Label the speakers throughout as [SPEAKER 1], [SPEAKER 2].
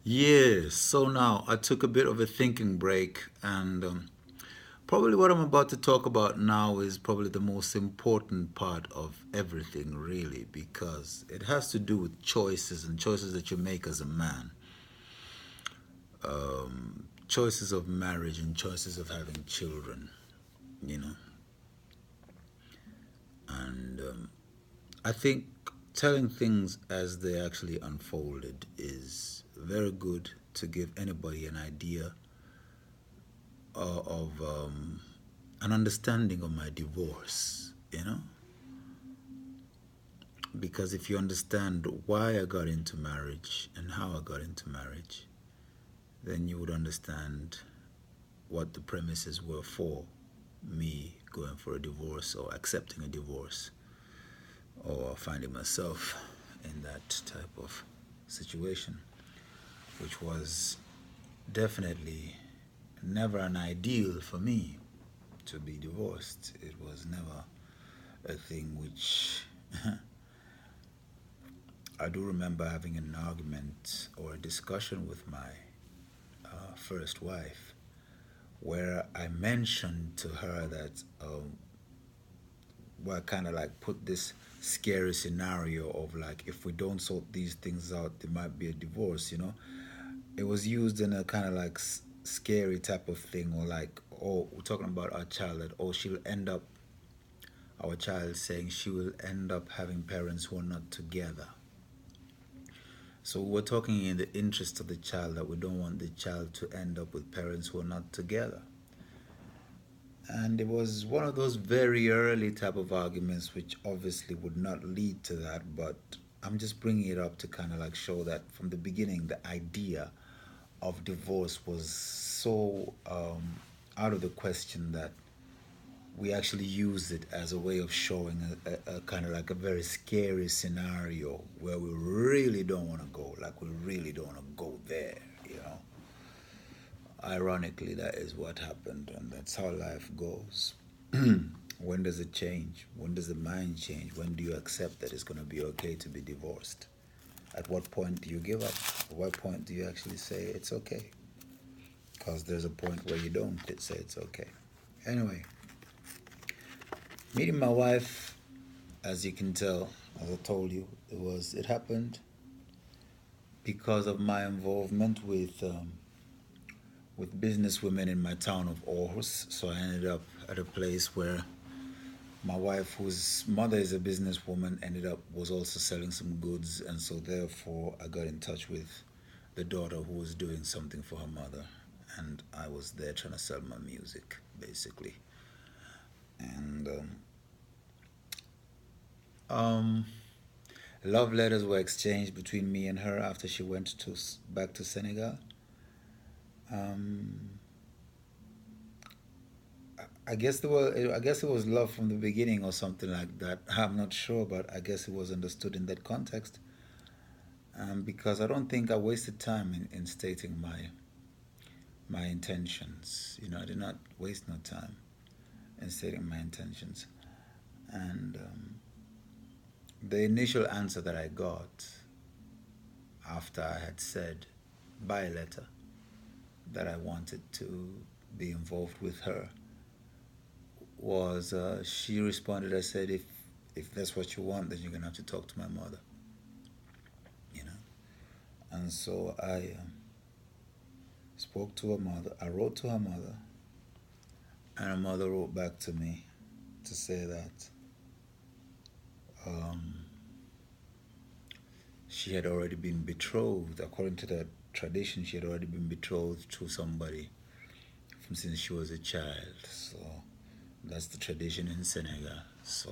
[SPEAKER 1] Yes, so now I took a bit of a thinking break, and probably what I'm about to talk about now is probably the most important part of everything, really, because it has to do with choices and choices that you make as a man, choices of marriage and choices of having children, you know. And I think telling things as they actually unfolded is very good to give anybody an idea of an understanding of my divorce, you know? Because if you understand why I got into marriage and how I got into marriage, then you would understand what the premises were for me going for a divorce or accepting a divorce or finding myself in that type of situation, which was definitely never an ideal for me to be divorced. It was never a thing which I do remember having an argument or a discussion with my first wife where I mentioned to her that, well, I kind of like put this scary scenario of like, if we don't sort these things out, there might be a divorce, you know? It was used in a kind of like scary type of thing, or like, oh, we're talking about our child, that, oh, she'll end up, our child saying she will end up having parents who are not together. So we're talking in the interest of the child that we don't want the child to end up with parents who are not together. And it was one of those very early type of arguments which obviously would not lead to that, but I'm just bringing it up to kind of like show that from the beginning the idea of divorce was so out of the question that we actually used it as a way of showing a kind of like a very scary scenario where we really don't want to go, like we really don't want to go there, you know. Ironically, that is what happened, and that's how life goes. When does it change? When does the mind change? When do you accept that it's going to be okay to be divorced? At what point do you give up? At what point do you actually say it's okay? Because there's a point where you don't say it's okay. Anyway, meeting my wife, as you can tell, as I told you, it happened because of my involvement with business women in my town of Aarhus. So I ended up at a place where my wife, whose mother is a businesswoman, ended up was also selling some goods, and so therefore I got in touch with the daughter who was doing something for her mother, and I was there trying to sell my music, basically. And um, love letters were exchanged between me and her after she went to back to Senegal. Um, I guess I guess it was love from the beginning or something like that. I'm not sure, but I guess it was understood in that context. Because I don't think I wasted time in stating my intentions. You know, I did not waste no time in stating my intentions. And the initial answer that I got after I had said by letter that I wanted to be involved with her was she responded. I said, if that's what you want, then you're gonna have to talk to my mother. You know, and so I spoke to her mother. I wrote to her mother, and her mother wrote back to me to say that um, she had already been betrothed. According to the tradition, she had already been betrothed to somebody from since she was a child. So that's the tradition in Senegal. So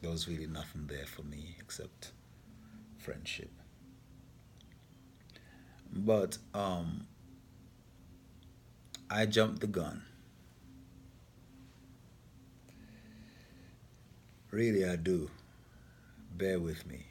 [SPEAKER 1] there was really nothing there for me except friendship. But I jumped the gun. Really, I do. Bear with me.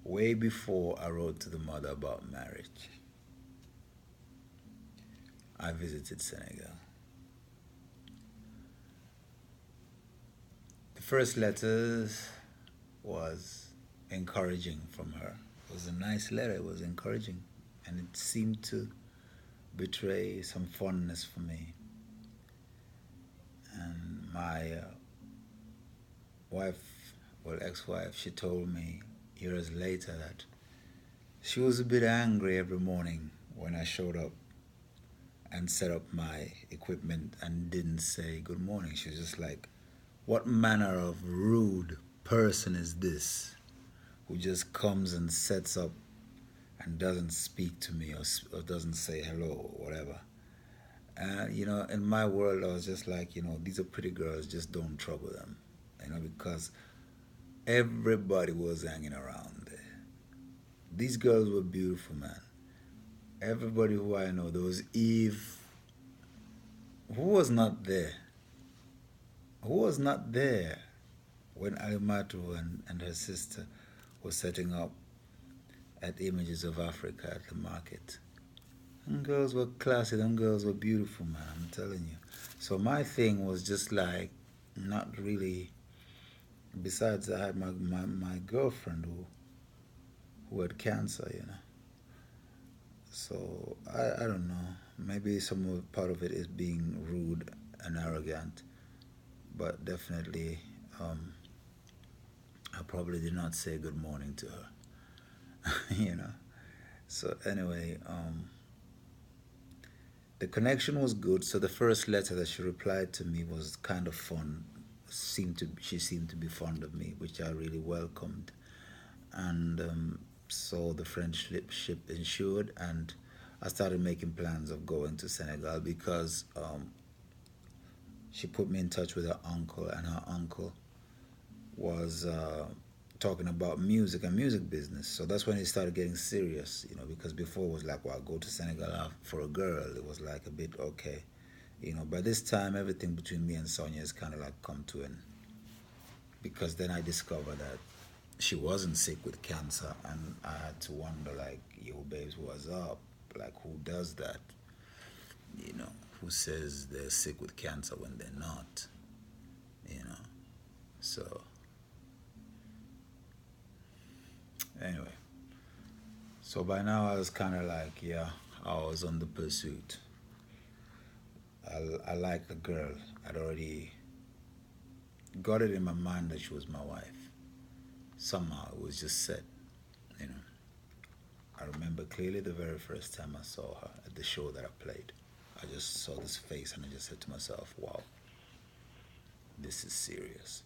[SPEAKER 1] Way before I wrote to the mother about marriage, I visited Senegal. The first letters was encouraging from her. was a nice letter. It was encouraging, and it seemed to betray some fondness for me. And my wife, well, ex-wife, she told me years later that she was a bit angry every morning when I showed up and set up my equipment and didn't say good morning. She was just like, "What manner of rude person is this who just comes and sets up and doesn't speak to me or doesn't say hello or whatever?" In my world, I was just like, these are pretty girls, just don't trouble them, because everybody was hanging around there. These girls were beautiful, man. Everybody who I know, there was Eve, who was not there? Who was not there when Alimatu and her sister were setting up at Images of Africa at the market? Them girls were classy, them girls were beautiful, man, I'm telling you. So my thing was just like, not really. Besides, I had my girlfriend who had cancer. So I don't know. Maybe part of it is being rude and arrogant, but definitely um, I probably did not say good morning to her. you know. So anyway, the connection was good. So the first letter that she replied to me was kind of fun. She seemed to be fond of me, which I really welcomed. And so the friendship ensured, and I started making plans of going to Senegal because she put me in touch with her uncle, and her uncle was talking about music and music business. So that's when it started getting serious, because before it was like, well, I'll go to Senegal for a girl. It was like a bit okay. By this time, everything between me and Sonia has kind of like come to an, because then I discovered that she wasn't sick with cancer, and I had to wonder, like, yo, babes, what's up? Like, who does that? You know, who says they're sick with cancer when they're not? You know, so anyway, so by now I was kind of like, yeah, I was on the pursuit. I liked the girl. I'd already got it in my mind that she was my wife. Somehow it was just set, you know. I remember clearly the very first time I saw her at the show that I played. I just saw this face and I just said to myself, wow, this is serious.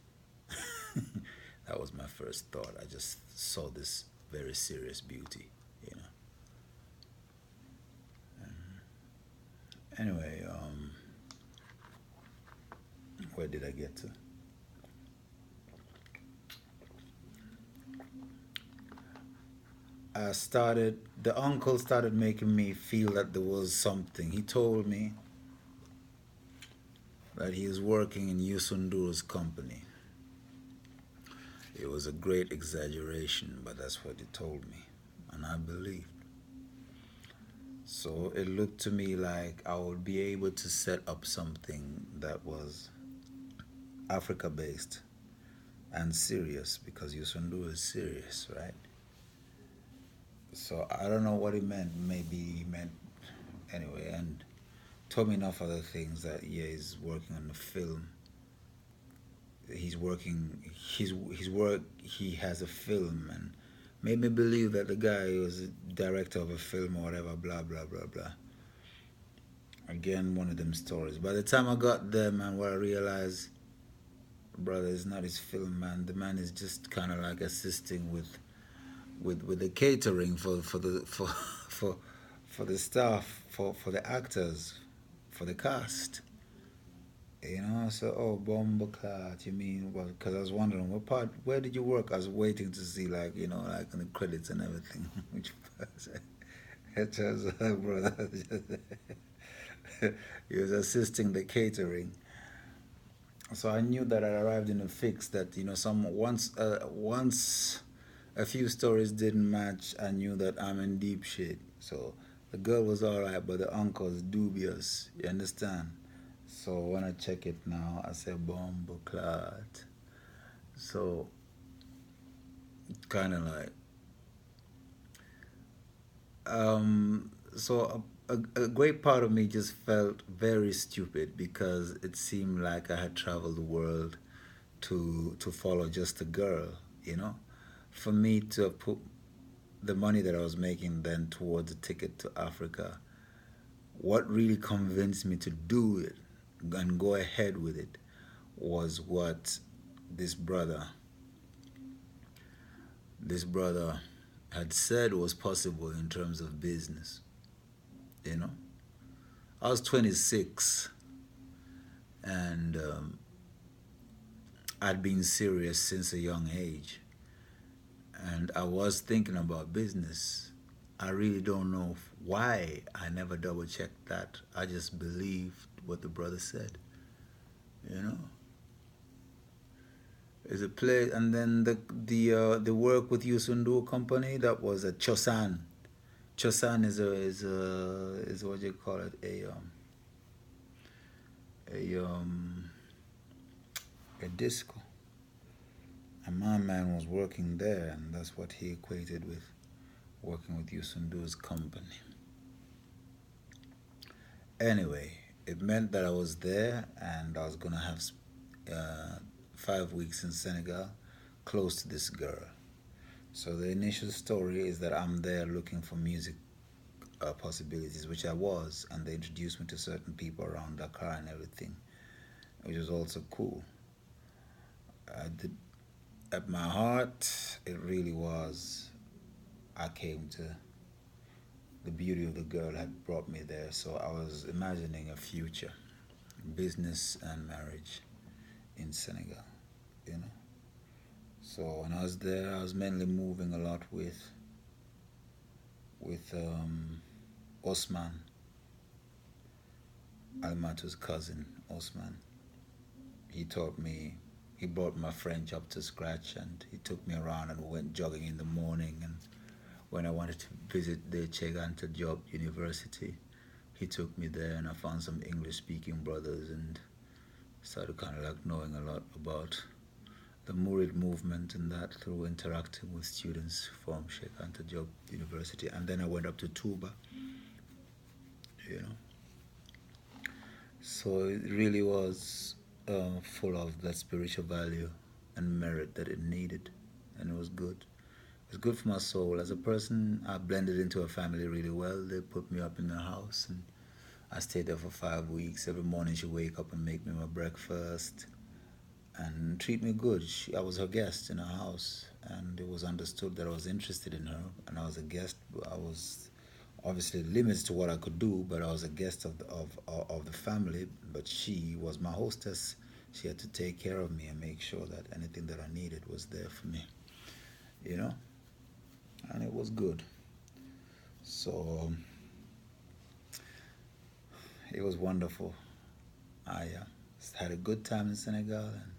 [SPEAKER 1] That was my first thought. I just saw this very serious beauty, you know. Anyway, where did I get to? The uncle started making me feel that there was something. He told me that he was working in Yusunduru's company. It was a great exaggeration, but that's what he told me, and I believed. So it looked to me like I would be able to set up something that was Africa based and serious, because Yusundu is serious, right? So I don't know what he meant. Maybe he meant anyway, and told me enough other things that yeah, he's working on the film. He's working his work. He has a film, and made me believe that the guy was a director of a film or whatever. Blah blah blah blah. Again, one of them stories. By the time I got there, man, what I realized, brother, it's not his film, man. The man is just kind of like assisting with the catering for for the staff, for the actors, for the cast. So, oh, Bomboclat, you mean, well, because I was wondering, where did you work? I was waiting to see, like, like in the credits and everything. Which was, it was, brother, he was assisting the catering. So I knew that I arrived in a fix that, once a few stories didn't match, I knew that I'm in deep shit. So the girl was alright, but the uncle's dubious. You understand? So when I check it now, I say bomb clot. So kind of like So a great part of me just felt very stupid because it seemed like I had traveled the world to follow just a girl, you know. For me to put the money that I was making then towards a ticket to Africa, what really convinced me to do it and go ahead with it was what this brother, this brother had said was possible in terms of business, you know. I was 26 and I'd been serious since a young age and I was thinking about business. I really don't know why I never double checked that. I just believed what the brother said, you know. Is a play, and then the work with Yusundu company that was at Chosan. Chosan is what you call it a um a disco. And my man was working there, and that's what he equated with working with Yusundu's company. Anyway, it meant that I was there, and I was gonna have 5 weeks in Senegal, close to this girl. So the initial story is that I'm there looking for music possibilities, which I was, and they introduced me to certain people around Dakar and everything, which was also cool. I did, at my heart, it really was. I came to the beauty of the girl had brought me there, so I was imagining a future, business and marriage in Senegal, you know. So when I was there, I was mainly moving a lot with Osman, Almatu's cousin, Osman. He taught me, he brought my French up to scratch and he took me around and we went jogging in the morning. And when I wanted to visit the Cheganta Job University, he took me there and I found some English speaking brothers and started kind of like knowing a lot about the Murid movement and that through interacting with students from Sheikh Anta Diop University. And then I went up to Tuba, you know. So it really was full of that spiritual value and merit that it needed. And it was good. It was good for my soul. As a person, I blended into a family really well. They put me up in their house and I stayed there for 5 weeks. Every morning she wake up and make me my breakfast and treat me good. I was her guest in her house, and it was understood that I was interested in her, and I was a guest. I was obviously limits to what I could do, but I was a guest of the family. But she was my hostess. She had to take care of me and make sure that anything that I needed was there for me, you know, and it was good. So it was wonderful. I had a good time in Senegal, and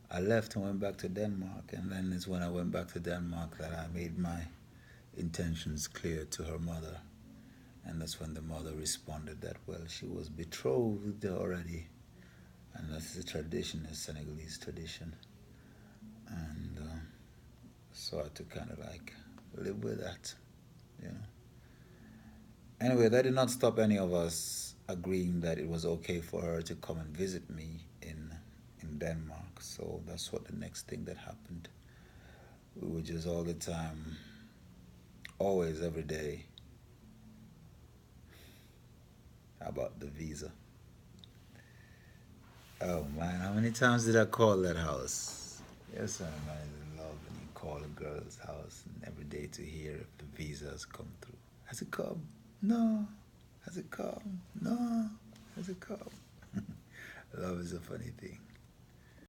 [SPEAKER 1] I left and went back to Denmark, and then it's when I went back to Denmark that I made my intentions clear to her mother. And that's when the mother responded that, well, she was betrothed already. And that's the tradition, a Senegalese tradition. And so I had to kind of like live with that, you know. Anyway, that did not stop any of us agreeing that it was okay for her to come and visit me in Denmark. So that's what the next thing that happened. We were just all the time, always, every day, about the visa. Oh man, how many times did I call that house? Yes, man, I love when you call a girl's house and every day to hear if the visa has come through. Has it come? No. Has it come? No. Has it come? Love is a funny thing.